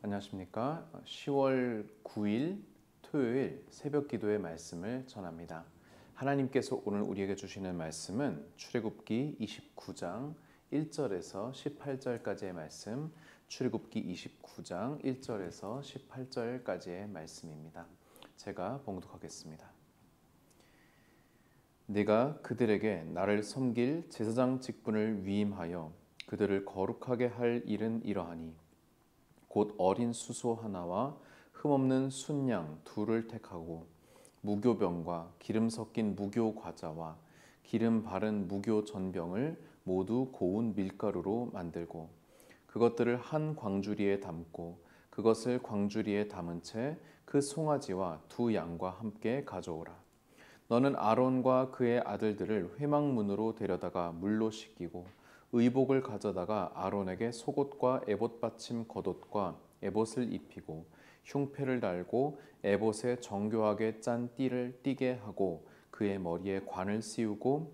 안녕하십니까. 10월 9일 토요일 새벽 기도의 말씀을 전합니다. 하나님께서 오늘 우리에게 주시는 말씀은 출애굽기 29장 1절에서 18절까지의 말씀, 출애굽기 29장 1절에서 18절까지의 말씀입니다. 제가 봉독하겠습니다. 내가 그들에게 나를 섬길 제사장 직분을 위임하여 그들을 거룩하게 할 일은 이러하니 곧 어린 수소 하나와 흠없는 순양 둘을 택하고 무교병과 기름 섞인 무교 과자와 기름 바른 무교 전병을 모두 고운 밀가루로 만들고 그것들을 한 광주리에 담고 그것을 광주리에 담은 채 그 송아지와 두 양과 함께 가져오라. 너는 아론과 그의 아들들을 회막문으로 데려다가 물로 씻기고 의복을 가져다가 아론에게 속옷과 에봇 받침 겉옷과 에봇을 입히고 흉패를 달고 에봇에 정교하게 짠 띠를 띠게 하고 그의 머리에 관을 씌우고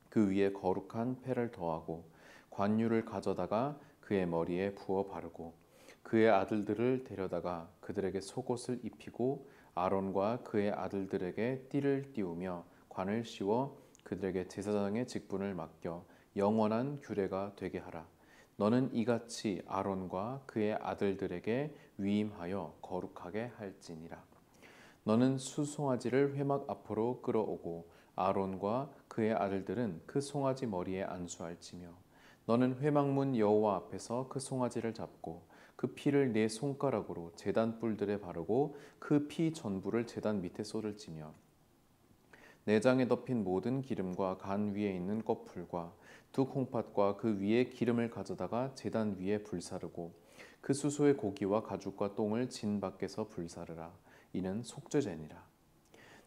그 위에 거룩한 패를 더하고 관유를 가져다가 그의 머리에 부어 바르고 그의 아들들을 데려다가 그들에게 속옷을 입히고 아론과 그의 아들들에게 띠를 띠우며 관을 씌워 그들에게 제사장의 직분을 맡겨 영원한 규례가 되게 하라. 너는 이같이 아론과 그의 아들들에게 위임하여 거룩하게 할지니라. 너는 수송아지를 회막 앞으로 끌어오고 아론과 그의 아들들은 그 송아지 머리에 안수할지며 너는 회막문 여호와 앞에서 그 송아지를 잡고 그 피를 네 손가락으로 제단 뿔들에 바르고 그 피 전부를 제단 밑에 쏟을지며 내장에 덮인 모든 기름과 간 위에 있는 껍풀과 두 콩팥과 그 위에 기름을 가져다가 제단 위에 불사르고 그 수소의 고기와 가죽과 똥을 진 밖에서 불사르라. 이는 속죄제니라.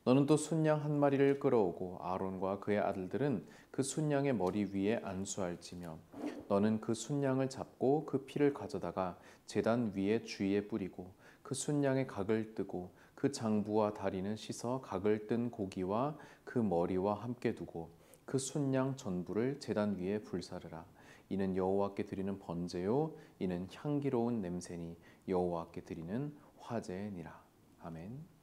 너는 또 순양 한 마리를 끌어오고 아론과 그의 아들들은 그 순양의 머리 위에 안수할지며 너는 그 순양을 잡고 그 피를 가져다가 제단 위에 주위에 뿌리고 그 순양의 각을 뜨고 그 장부와 다리는 씻어 각을 뜬 고기와 그 머리와 함께 두고 그 순양 전부를 제단 위에 불사르라. 이는 여호와께 드리는 번제요 이는 향기로운 냄새니 여호와께 드리는 화제니라. 아멘.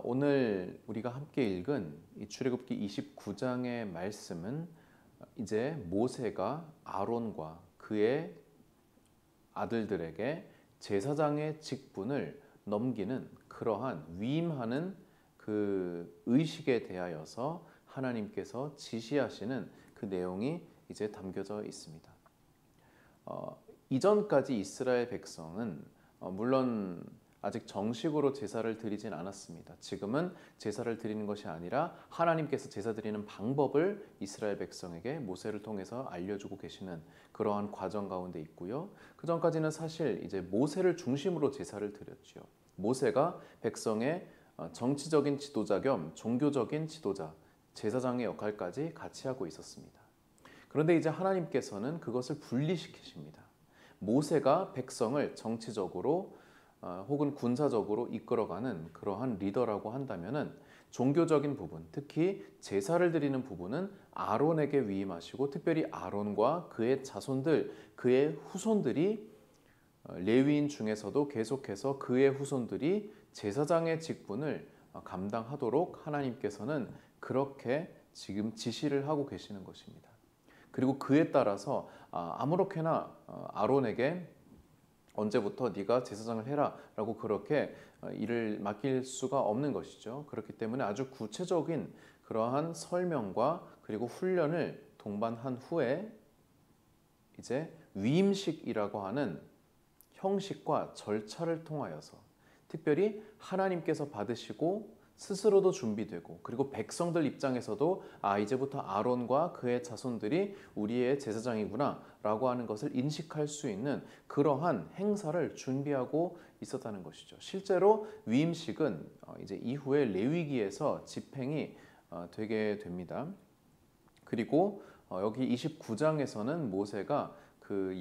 오늘 우리가 함께 읽은 이 출애굽기 29장의 말씀은 이제 모세가 아론과 그의 아들들에게 제사장의 직분을 넘기는 그러한 위임하는 그 의식에 대하여서 하나님께서 지시하시는 그 내용이 이제 담겨져 있습니다. 이전까지 이스라엘 백성은 물론 아직 정식으로 제사를 드리진 않았습니다. 지금은 제사를 드리는 것이 아니라 하나님께서 제사 드리는 방법을 이스라엘 백성에게 모세를 통해서 알려주고 계시는 그러한 과정 가운데 있고요. 그 전까지는 사실 이제 모세를 중심으로 제사를 드렸죠. 모세가 백성의 정치적인 지도자 겸 종교적인 지도자, 제사장의 역할까지 같이 하고 있었습니다. 그런데 이제 하나님께서는 그것을 분리시키십니다. 모세가 백성을 정치적으로 혹은 군사적으로 이끌어가는 그러한 리더라고 한다면은 종교적인 부분, 특히 제사를 드리는 부분은 아론에게 위임하시고 특별히 아론과 그의 자손들, 그의 후손들이 레위인 중에서도 계속해서 그의 후손들이 제사장의 직분을 감당하도록 하나님께서는 그렇게 지금 지시를 하고 계시는 것입니다. 그리고 그에 따라서 아무렇게나 아론에게 언제부터 네가 제사장을 해라 라고 그렇게 일을 맡길 수가 없는 것이죠. 그렇기 때문에 아주 구체적인 그러한 설명과 그리고 훈련을 동반한 후에 이제 위임식이라고 하는 형식과 절차를 통하여서 특별히 하나님께서 받으시고 스스로도 준비되고 그리고 백성들 입장에서도 이제부터 아론과 그의 자손들이 우리의 제사장이구나 라고 하는 것을 인식할 수 있는 그러한 행사를 준비하고 있었다는 것이죠. 실제로 위임식은 이제 이후에 레위기에서 집행이 되게 됩니다. 그리고 여기 29장에서는 모세가 그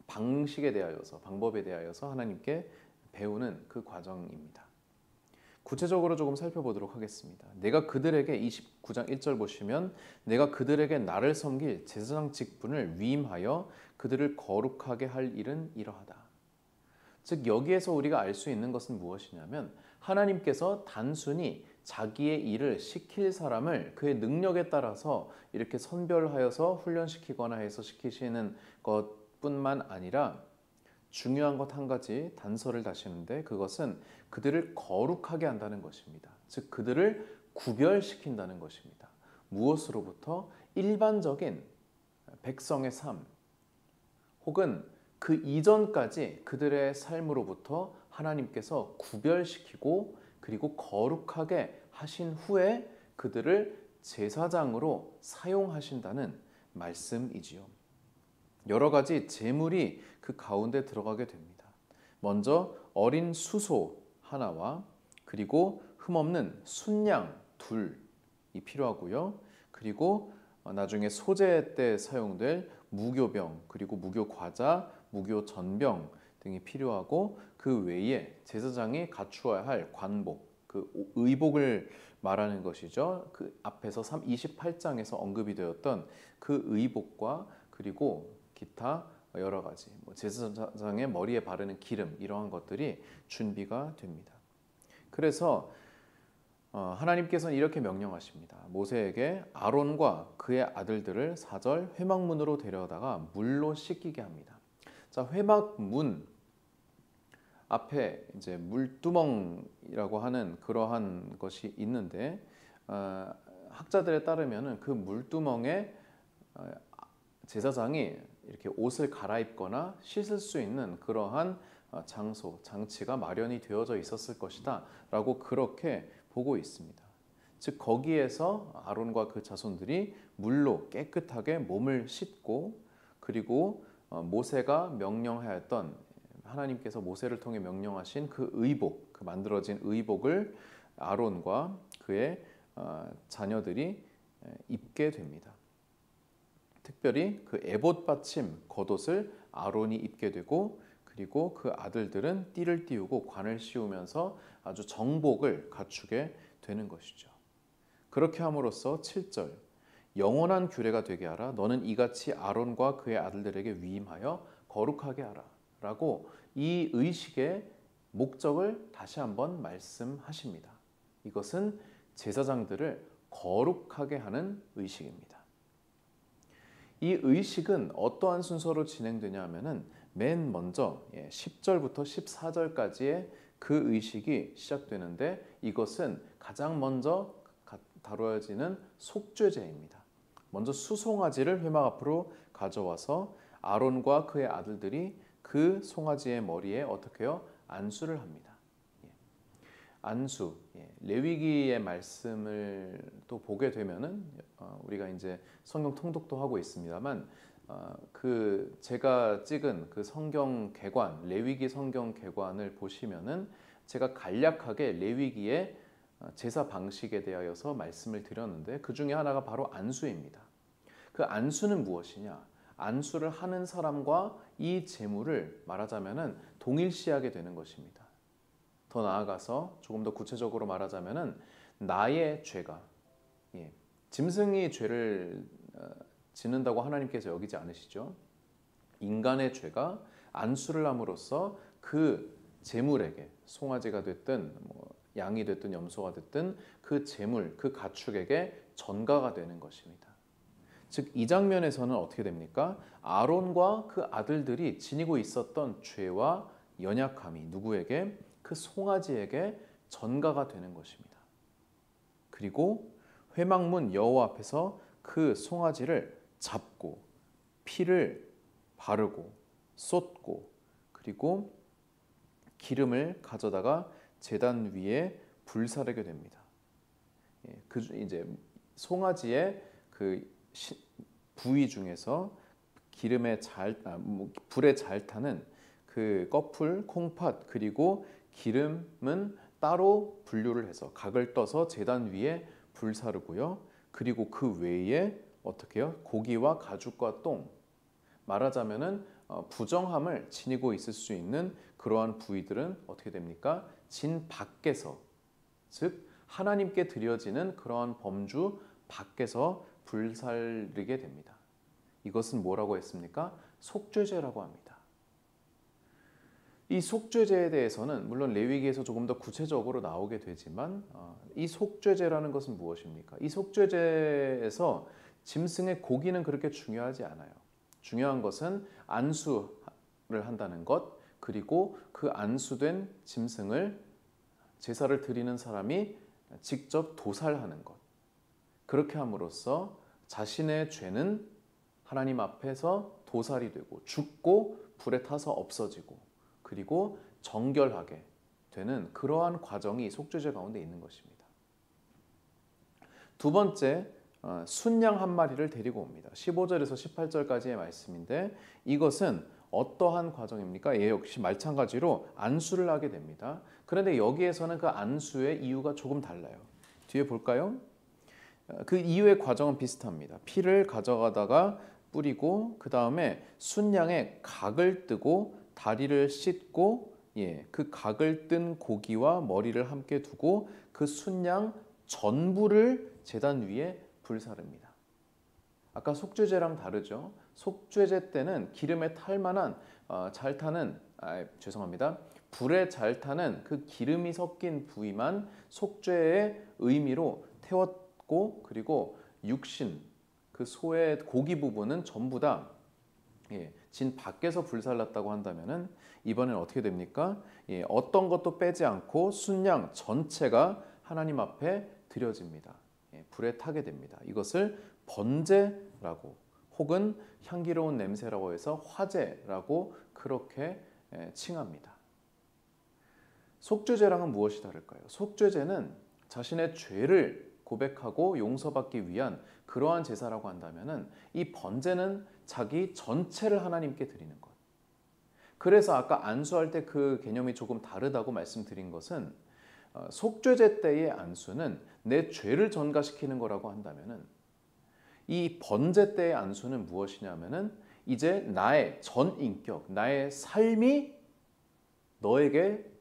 방식에 대하여서 방법에 대하여서 하나님께 배우는 그 과정입니다. 구체적으로 조금 살펴보도록 하겠습니다. 내가 그들에게 29장 1절 보시면 내가 그들에게 나를 섬길 제사장 직분을 위임하여 그들을 거룩하게 할 일은 이러하다. 즉 여기에서 우리가 알 수 있는 것은 무엇이냐면 하나님께서 단순히 자기의 일을 시킬 사람을 그의 능력에 따라서 이렇게 선별하여서 훈련시키거나 해서 시키시는 것뿐만 아니라 중요한 것 한 가지 단서를 다시는데 그것은 그들을 거룩하게 한다는 것입니다. 즉 그들을 구별시킨다는 것입니다. 무엇으로부터? 일반적인 백성의 삶 혹은 그 이전까지 그들의 삶으로부터 하나님께서 구별시키고 그리고 거룩하게 하신 후에 그들을 제사장으로 사용하신다는 말씀이지요. 여러 가지 제물이 그 가운데 들어가게 됩니다. 먼저 어린 수소 하나와 그리고 흠없는 순양 둘이 필요하고요. 그리고 나중에 소제 때 사용될 무교병 그리고 무교과자, 무교전병 등이 필요하고 그 외에 제사장이 갖추어야 할 관복, 그 의복을 말하는 것이죠. 그 앞에서 28장에서 언급이 되었던 그 의복과 그리고 기타 여러 가지 제사장의 머리에 바르는 기름 이러한 것들이 준비가 됩니다. 그래서 하나님께서는 이렇게 명령하십니다. 모세에게 아론과 그의 아들들을 4절 회막문으로 데려다가 물로 씻기게 합니다. 자, 회막문 앞에 이제 물두멍이라고 하는 그러한 것이 있는데 학자들에 따르면은 그 물두멍에 제사장이 이렇게 옷을 갈아입거나 씻을 수 있는 그러한 장소, 장치가 마련이 되어져 있었을 것이다 라고 그렇게 보고 있습니다. 즉 거기에서 아론과 그 자손들이 물로 깨끗하게 몸을 씻고 그리고 모세가 명령하였던 하나님께서 모세를 통해 명령하신 그 의복, 그 만들어진 의복을 아론과 그의 자녀들이 입게 됩니다. 특별히 그 에봇 받침 겉옷을 아론이 입게 되고 그리고 그 아들들은 띠를 띠우고 관을 씌우면서 아주 정복을 갖추게 되는 것이죠. 그렇게 함으로써 7절 영원한 규례가 되게 하라. 너는 이같이 아론과 그의 아들들에게 위임하여 거룩하게 하라. 라고 이 의식의 목적을 다시 한번 말씀하십니다. 이것은 제사장들을 거룩하게 하는 의식입니다. 이 의식은 어떠한 순서로 진행되냐 하면은 맨 먼저 10절부터 14절까지의 그 의식이 시작되는데 이것은 가장 먼저 다뤄지는 속죄제입니다. 먼저 수송아지를 회막 앞으로 가져와서 아론과 그의 아들들이 그 송아지의 머리에 어떻게 해요? 안수를 합니다. 안수, 레위기의 말씀을 또 보게 되면은 우리가 이제 성경 통독도 하고 있습니다만 그 제가 찍은 그 성경 개관, 레위기 성경 개관을 보시면은 제가 간략하게 레위기의 제사 방식에 대하여서 말씀을 드렸는데 그 중에 하나가 바로 안수입니다. 그 안수는 무엇이냐? 안수를 하는 사람과 이 제물을 말하자면은 동일시하게 되는 것입니다. 더 나아가서 조금 더 구체적으로 말하자면은 나의 죄가 짐승이 죄를 짓는다고 하나님께서 여기지 않으시죠. 인간의 죄가 안수를 함으로써 그 제물에게 송아지가 됐든 양이 됐든 염소가 됐든 그 제물, 그 가축에게 전가가 되는 것입니다. 즉 이 장면에서는 어떻게 됩니까? 아론과 그 아들들이 지니고 있었던 죄와 연약함이 누구에게? 그 송아지에게 전가가 되는 것입니다. 그리고 회막문 여호와 앞에서 그 송아지를 잡고 피를 바르고 쏟고 그리고 기름을 가져다가 제단 위에 불사르게 됩니다. 그 이제 송아지의 그 부위 중에서 불에 잘 타는 그 꺼풀, 콩팥 그리고 기름은 따로 분류를 해서 각을 떠서 제단 위에 불사르고요. 그리고 그 외에 어떻게 해요? 고기와 가죽과 똥, 말하자면은 부정함을 지니고 있을 수 있는 그러한 부위들은 어떻게 됩니까? 진 밖에서 즉 하나님께 드려지는 그러한 범주 밖에서 불살르게 됩니다. 이것은 뭐라고 했습니까? 속죄죄라고 합니다. 이 속죄죄에 대해서는 물론 레위기에서 조금 더 구체적으로 나오게 되지만 이 속죄죄라는 것은 무엇입니까? 이 속죄죄에서 짐승의 고기는 그렇게 중요하지 않아요. 중요한 것은 안수를 한다는 것, 그리고 그 안수된 짐승을 제사를 드리는 사람이 직접 도살하는 것. 그렇게 함으로써 자신의 죄는 하나님 앞에서 도살이 되고 죽고 불에 타서 없어지고 그리고 정결하게 되는 그러한 과정이 속죄죄 가운데 있는 것입니다. 두 번째, 순양 한 마리를 데리고 옵니다. 15절에서 18절까지의 말씀인데 이것은 어떠한 과정입니까? 예, 역시 마찬가지로 안수를 하게 됩니다. 그런데 여기에서는 그 안수의 이유가 조금 달라요. 뒤에 볼까요? 그 이유의 과정은 비슷합니다. 피를 가져가다가 뿌리고 그 다음에 순양의 각을 뜨고 다리를 씻고 그 각을 뜬 고기와 머리를 함께 두고 그 순양 전부를 제단 위에 불사릅니다. 아까 속죄제랑 다르죠. 속죄제 때는 기름에 탈 만한 잘 타는 불에 잘 타는 그 기름이 섞인 부위만 속죄의 의미로 태웠고 그리고 육신 그 소의 고기 부분은 전부 다 진 밖에서 불살랐다고 한다면은 이번엔 어떻게 됩니까? 어떤 것도 빼지 않고 순양 전체가 하나님 앞에 드려집니다. 불에 타게 됩니다. 이것을 번제라고 혹은 향기로운 냄새라고 해서 화제라고 그렇게 칭합니다. 속죄제랑은 무엇이 다를까요? 속죄제는 자신의 죄를 고백하고 용서받기 위한 그러한 제사라고 한다면은 이 번제는 자기 전체를 하나님께 드리는 것. 그래서 아까 안수할 때 그 개념이 조금 다르다고 말씀드린 것은 속죄제 때의 안수는 내 죄를 전가시키는 거라고 한다면은 이 번제 때의 안수는 무엇이냐면은 이제 나의 전 인격, 나의 삶이 너에게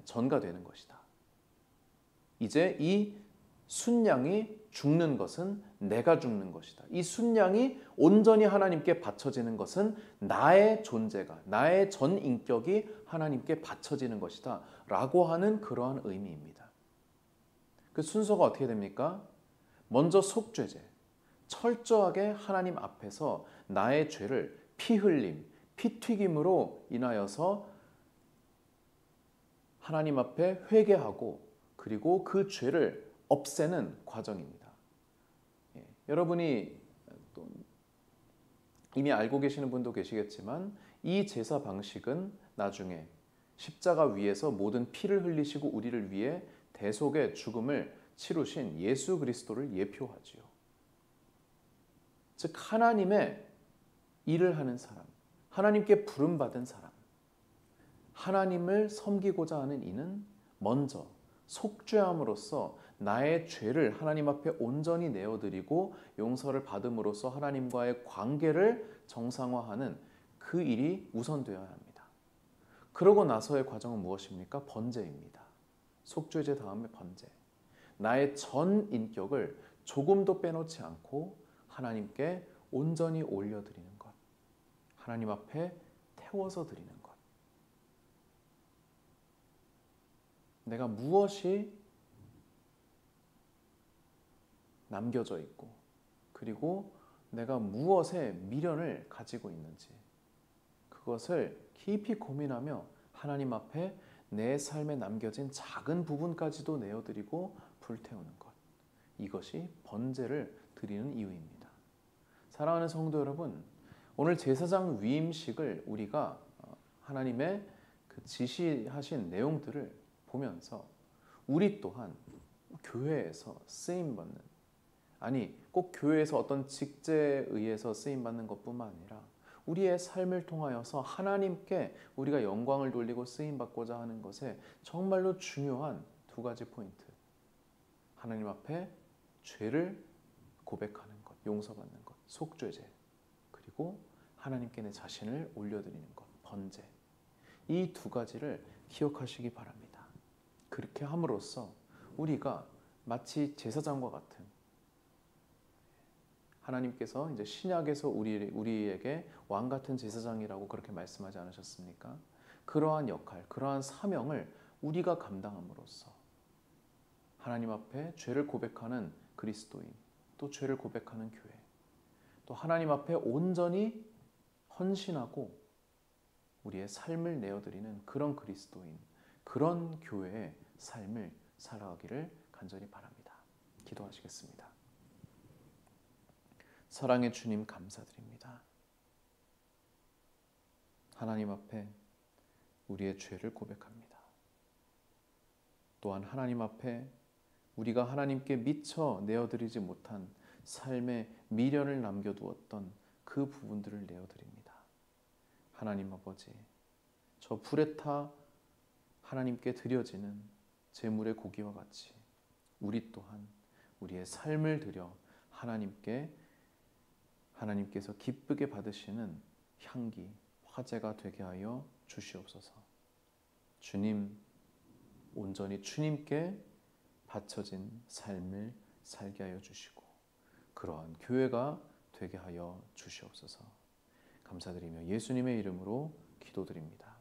전가되는 것이다. 이제 이 순양이 죽는 것은 내가 죽는 것이다. 이 순양이 온전히 하나님께 바쳐지는 것은 나의 존재가, 나의 전 인격이 하나님께 바쳐지는 것이다. 라고 하는 그러한 의미입니다. 그 순서가 어떻게 됩니까? 먼저 속죄제. 철저하게 하나님 앞에서 나의 죄를 피 흘림, 피 튀김으로 인하여서 하나님 앞에 회개하고 그리고 그 죄를 없애는 과정입니다. 여러분이 또 이미 알고 계시는 분도 계시겠지만 이 제사 방식은 나중에 십자가 위에서 모든 피를 흘리시고 우리를 위해 대속의 죽음을 치루신 예수 그리스도를 예표하지요. 즉 하나님의 일을 하는 사람, 하나님께 부름받은 사람, 하나님을 섬기고자 하는 이는 먼저 속죄함으로써 나의 죄를 하나님 앞에 온전히 내어드리고 용서를 받음으로써 하나님과의 관계를 정상화하는 그 일이 우선되어야 합니다. 그러고 나서의 과정은 무엇입니까? 번제입니다. 속죄제 다음에 번제. 나의 전 인격을 조금도 빼놓지 않고 하나님께 온전히 올려드리는 것. 하나님 앞에 태워서 드리는 것. 내가 무엇이 남겨져 있고 그리고 내가 무엇에 미련을 가지고 있는지 그것을 깊이 고민하며 하나님 앞에 내 삶에 남겨진 작은 부분까지도 내어드리고 불태우는 것. 이것이 번제를 드리는 이유입니다. 사랑하는 성도 여러분, 오늘 제사장 위임식을 우리가 하나님의 그 지시하신 내용들을 보면서 우리 또한 교회에서 쓰임받는, 아니 꼭 교회에서 어떤 직제에 의해서 쓰임받는 것뿐만 아니라 우리의 삶을 통하여서 하나님께 우리가 영광을 돌리고 쓰임받고자 하는 것에 정말로 중요한 두 가지 포인트. 하나님 앞에 죄를 고백하는 것, 용서받는 것, 속죄제. 그리고 하나님께 내 자신을 올려드리는 것, 번제. 이 두 가지를 기억하시기 바랍니다. 그렇게 함으로써 우리가 마치 제사장과 같은, 하나님께서 이제 신약에서 우리에게 왕 같은 제사장이라고 그렇게 말씀하지 않으셨습니까? 그러한 역할, 그러한 사명을 우리가 감당함으로써 하나님 앞에 죄를 고백하는 그리스도인, 또 죄를 고백하는 교회, 또 하나님 앞에 온전히 헌신하고 우리의 삶을 내어드리는 그런 그리스도인, 그런 교회의 삶을 살아가기를 간절히 바랍니다. 기도하시겠습니다. 사랑의 주님, 감사드립니다. 하나님 앞에 우리의 죄를 고백합니다. 또한 하나님 앞에 우리가 하나님께 미처 내어드리지 못한 삶의 미련을 남겨두었던 그 부분들을 내어드립니다. 하나님 아버지, 저 불에 타 하나님께 드려지는 제물의 고기와 같이 우리 또한 우리의 삶을 드려 하나님께서 기쁘게 받으시는 향기, 화제가 되게 하여 주시옵소서. 주님, 온전히 주님께 바쳐진 삶을 살게 하여 주시고 그러한 교회가 되게 하여 주시옵소서. 감사드리며 예수님의 이름으로 기도드립니다.